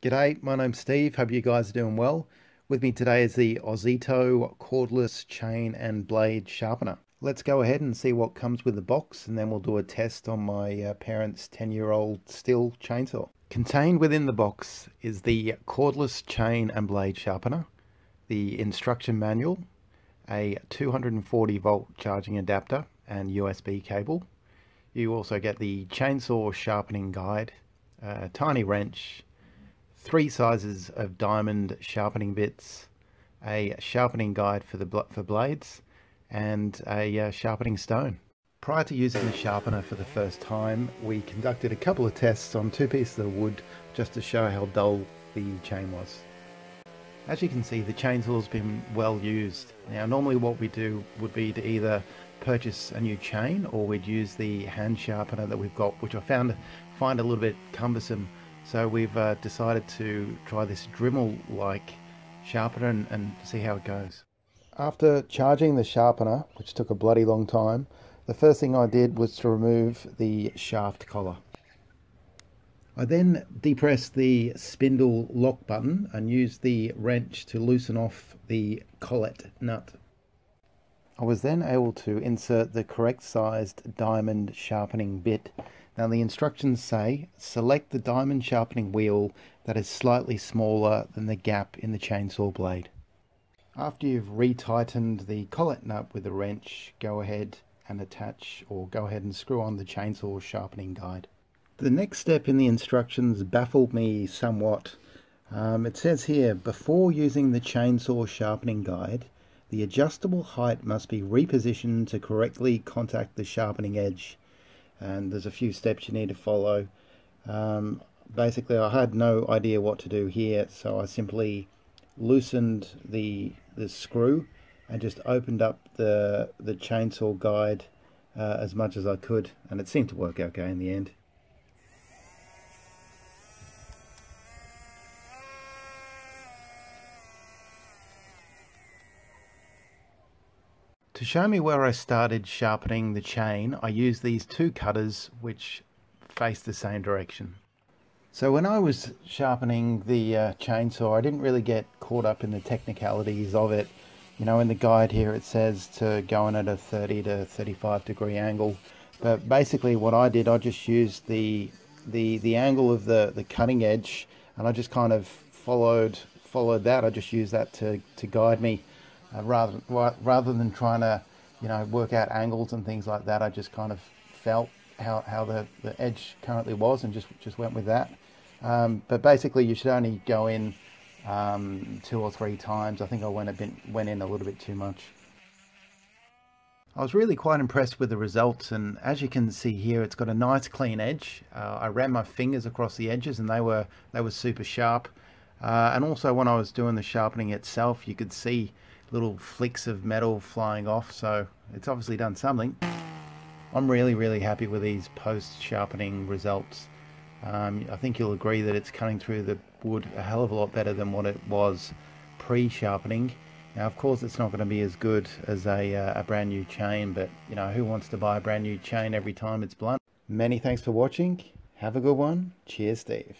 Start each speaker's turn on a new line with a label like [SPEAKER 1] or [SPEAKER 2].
[SPEAKER 1] G'day, my name's Steve. Hope you guys are doing well. With me today is the Ozito cordless chain and blade sharpener. Let's go ahead and see what comes with the box, and then we'll do a test on my parents' 10-year-old Stihl chainsaw. Contained within the box is the cordless chain and blade sharpener, the instruction manual, a 240 volt charging adapter and USB cable. You also get the chainsaw sharpening guide, a tiny wrench, 3 sizes of diamond sharpening bits, a sharpening guide for blades, and a sharpening stone. Prior to using the sharpener for the first time, we conducted a couple of tests on 2 pieces of wood just to show how dull the chain was. As you can see, the chainsaw's been well used. Now normally what we do would be to either purchase a new chain, or we'd use the hand sharpener that we've got, which I find a little bit cumbersome. So we've decided to try this Dremel-like sharpener and see how it goes. After charging the sharpener, which took a bloody long time, the first thing I did was to remove the shaft collar. I then depressed the spindle lock button and used the wrench to loosen off the collet nut. I was then able to insert the correct sized diamond sharpening bit. Now the instructions say, select the diamond sharpening wheel that is slightly smaller than the gap in the chainsaw blade. After you've retightened the collet nut with the wrench, go ahead and screw on the chainsaw sharpening guide. The next step in the instructions baffled me somewhat. It says here, before using the chainsaw sharpening guide, the adjustable height must be repositioned to correctly contact the sharpening edge. And there's a few steps you need to follow. Basically, I had no idea what to do here, so I simply loosened the screw and just opened up the chainsaw guide as much as I could, and it seemed to work okay in the end. To show me where I started sharpening the chain, I used these 2 cutters which face the same direction. So when I was sharpening the chainsaw, I didn't really get caught up in the technicalities of it. You know, in the guide here it says to go in at a 30 to 35 degree angle. But basically what I did, I just used the angle of the cutting edge, and I just kind of followed that. I just used that to guide me. Rather than trying to, work out angles and things like that, I just kind of felt how the edge currently was and just went with that. But basically, you should only go in 2 or 3 times. I think I went in a little bit too much. I was really quite impressed with the results, and as you can see here, it's got a nice clean edge. I ran my fingers across the edges, and they were super sharp. And also, when I was doing the sharpening itself, you could see little flicks of metal flying off, so it's obviously done something. I'm really happy with these post sharpening results. I think you'll agree that it's cutting through the wood a hell of a lot better than what it was pre-sharpening. Now of course it's not going to be as good as a brand new chain, but who wants to buy a brand new chain every time it's blunt? Many thanks for watching. Have a good one. Cheers, Steve.